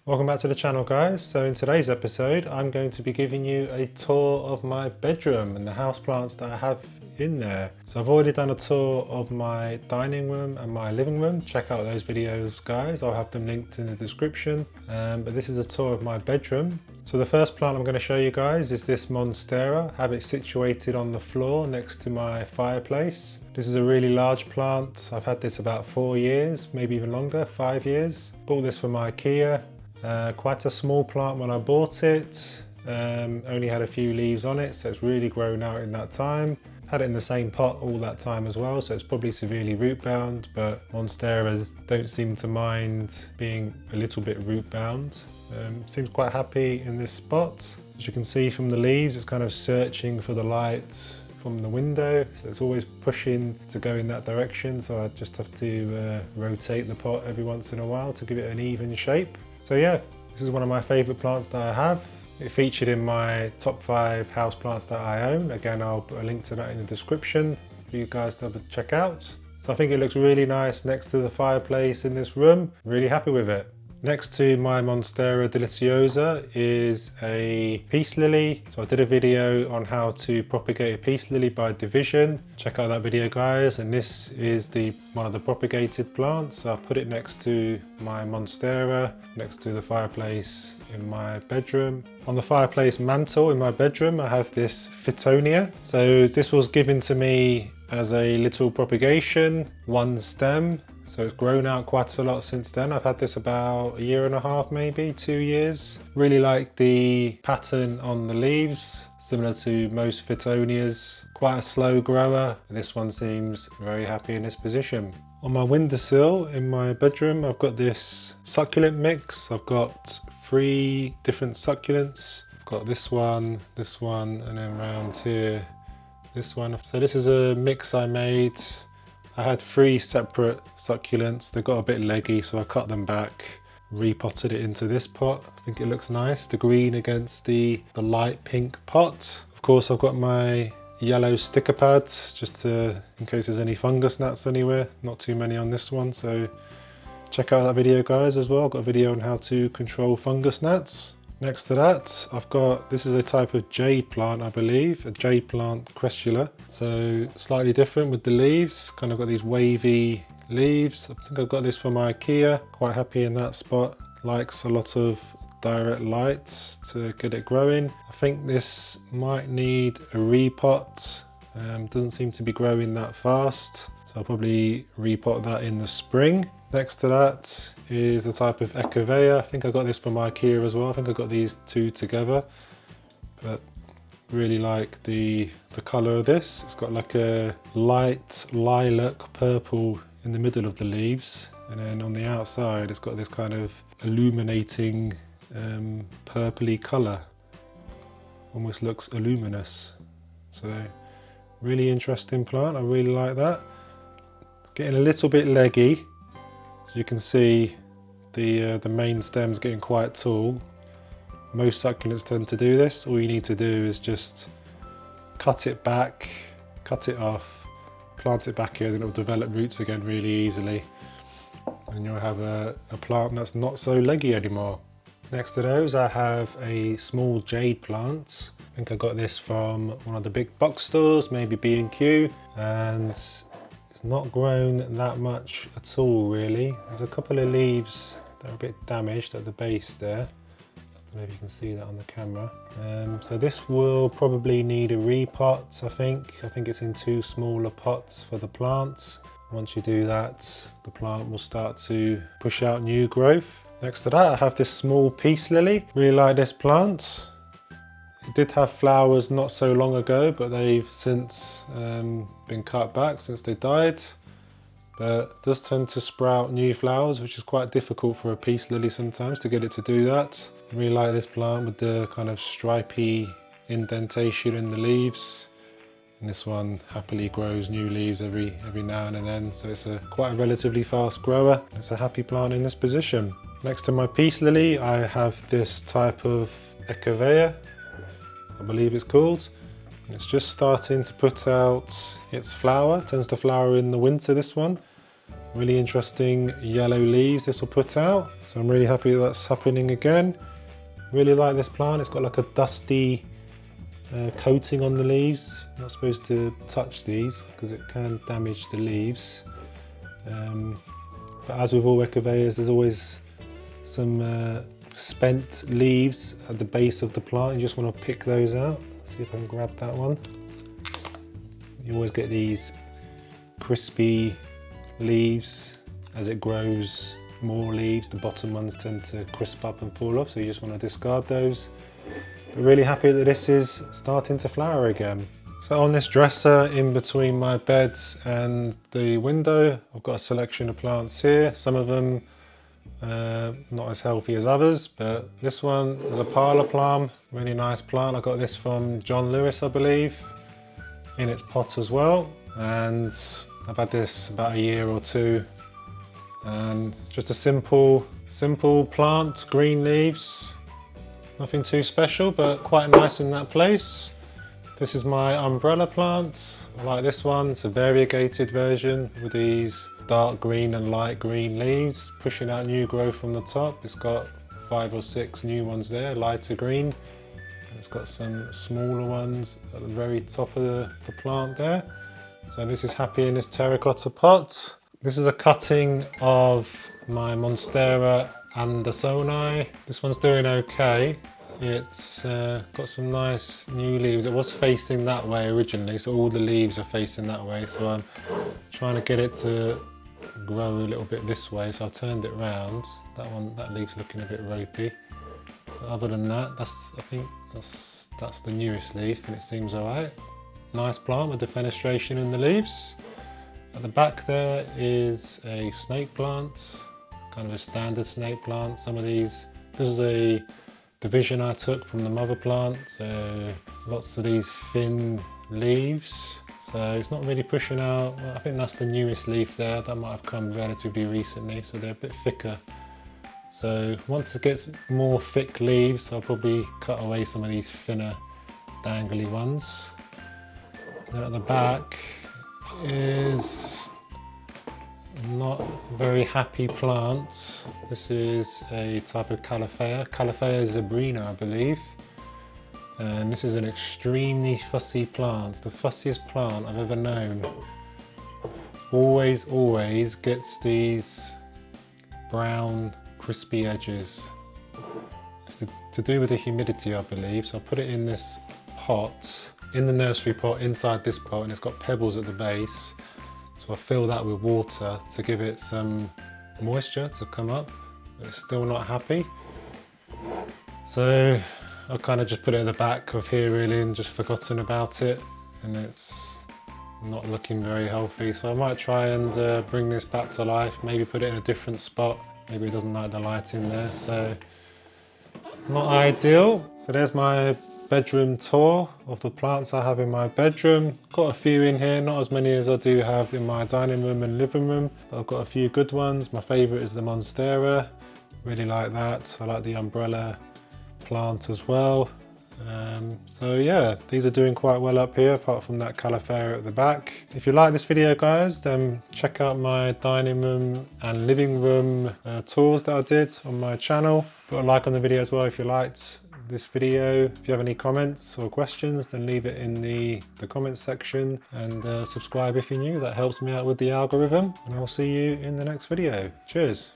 Welcome back to the channel, guys. So in today's episode I'm going to be giving you a tour of my bedroom and the houseplants that I have in there. So I've already done a tour of my dining room and my living room. Check out those videos, guys. I'll have them linked in the description. But this is a tour of my bedroom. So the first plant I'm going to show you guys is this Monstera. I have it situated on the floor next to my fireplace. This is a really large plant. I've had this about 4 years, maybe even longer, 5 years. Bought this from IKEA. Quite a small plant when I bought it, only had a few leaves on it, so it's really grown out in that time. Had it in the same pot all that time as well, so it's probably severely root bound, but Monsteras don't seem to mind being a little bit root bound. Seems quite happy in this spot. As you can see from the leaves, it's kind of searching for the light from the window, so it's always pushing to go in that direction, so I just have to rotate the pot every once in a while to give it an even shape. So yeah, this is one of my favourite plants that I have. It featured in my top 5 houseplants that I own. Again, I'll put a link to that in the description for you guys to have a check out. So I think it looks really nice next to the fireplace in this room. Really happy with it. Next to my Monstera deliciosa is a peace lily. So I did a video on how to propagate a peace lily by division. Check out that video, guys. And this is one of the propagated plants. So I put it next to my Monstera, next to the fireplace in my bedroom. On the fireplace mantle in my bedroom, I have this Fittonia. So this was given to me as a little propagation, one stem. So it's grown out quite a lot since then. I've had this about 1.5 years, maybe 2 years. Really like the pattern on the leaves, similar to most Fittonias. Quite a slow grower. This one seems very happy in this position. On my windowsill in my bedroom, I've got this succulent mix. I've got 3 different succulents. I've got this one, and then round here, this one. So this is a mix I made. I had 3 separate succulents. They got a bit leggy, so I cut them back, repotted it into this pot. I think it looks nice, the green against the light pink pot. Of course, I've got my yellow sticker pads, just in case there's any fungus gnats anywhere. Not too many on this one, so check out that video, guys, as well. I've got a video on how to control fungus gnats. Next to that, I've got, this is a type of jade plant, I believe, a jade plant cressula. So slightly different with the leaves, kind of got these wavy leaves. I think I've got this from IKEA, quite happy in that spot. Likes a lot of direct light to get it growing. I think this might need a repot. Doesn't seem to be growing that fast, so I'll probably repot that in the spring. Next to that is a type of Echevea. I think I got this from IKEA as well. I think I got these 2 together, but really like the colour of this. It's got like a light lilac purple in the middle of the leaves, and then on the outside it's got this kind of illuminating purpley colour. Almost looks luminous. So really interesting plant. I really like that. Getting a little bit leggy. You can see the main stem's getting quite tall. Most succulents tend to do this. All you need to do is just cut it back, cut it off, plant it back here, then it'll develop roots again really easily. And you'll have a plant that's not so leggy anymore. Next to those, I have a small jade plant. I think I got this from one of the big box stores, maybe B&Q, and not grown that much at all, really. There's a couple of leaves that are a bit damaged at the base there. I don't know if you can see that on the camera. So this will probably need a repot, I think. I think it's in 2 smaller pots for the plant. Once you do that, the plant will start to push out new growth. Next to that, I have this small peace lily. Really like this plant. It did have flowers not so long ago, but they've since been cut back since they died. But it does tend to sprout new flowers, which is quite difficult for a peace lily sometimes to get it to do that. I really like this plant with the kind of stripy indentation in the leaves. And this one happily grows new leaves every now and then, so it's quite a relatively fast grower. It's a happy plant in this position. Next to my peace lily, I have this type of Echevea, I believe it's called. It's just starting to put out its flower. It tends to flower in the winter, this one. really interesting yellow leaves this will put out. So I'm really happy that's happening again. Really like this plant. It's got like a dusty coating on the leaves. You're not supposed to touch these because it can damage the leaves. But as with all Echeverias, there's always some spent leaves at the base of the plant. You just want to pick those out. Let's see if I can grab that one. You always get these crispy leaves. As it grows more leaves, the bottom ones tend to crisp up and fall off, so you just want to discard those. But really happy that this is starting to flower again. So on this dresser in between my beds and the window, I've got a selection of plants here. Some of them not as healthy as others, but this one is a parlour plum, really nice plant. I got this from John Lewis, I believe, in its pot as well. And I've had this about a year or two. And just a simple plant, green leaves. Nothing too special, but quite nice in that place. This is my umbrella plant. I like this one. It's a variegated version with these dark green and light green leaves, pushing out new growth from the top. It's got 5 or 6 new ones there, lighter green. And it's got some smaller ones at the very top of the plant there. So this is happy in this terracotta pot. This is a cutting of my Monstera Andersoni. This one's doing okay. It's got some nice new leaves. It was facing that way originally, so all the leaves are facing that way. So I'm trying to get it to grow a little bit this way, so I've turned it round. That leaf's looking a bit ropey. But other than that, I think that's the newest leaf, and it seems alright. Nice plant with the fenestration in the leaves. At the back there is a snake plant, kind of a standard snake plant. This is a division I took from the mother plant, so lots of these thin leaves. So it's not really pushing out. Well, I think that's the newest leaf there. That might have come relatively recently, so they're a bit thicker. So once it gets more thick leaves, I'll probably cut away some of these thinner, dangly ones. Then at the back is not a very happy plant. This is a type of Califea zebrina, I believe. And this is an extremely fussy plant, the fussiest plant I've ever known. Always gets these brown, crispy edges. It's to do with the humidity, I believe. So I put it in this pot, in the nursery pot, inside this pot, and it's got pebbles at the base. So I fill that with water to give it some moisture to come up, but it's still not happy. So I kind of just put it at the back of here really and just forgotten about it, and it's not looking very healthy. So I might try and bring this back to life, maybe put it in a different spot. Maybe it doesn't like the light in there, so not ideal. So there's my bedroom tour of the plants I have in my bedroom. Got a few in here, not as many as I do have in my dining room and living room, but I've got a few good ones. My favourite is the Monstera, really like that. I like the umbrella plant as well. So yeah, these are doing quite well up here, apart from that Califea at the back. If you like this video, guys, then check out my dining room and living room tours that I did on my channel. Put a like on the video as well if you liked this video. If you have any comments or questions, then leave it in the comments section, and subscribe if you're new. That helps me out with the algorithm, and I'll see you in the next video. Cheers.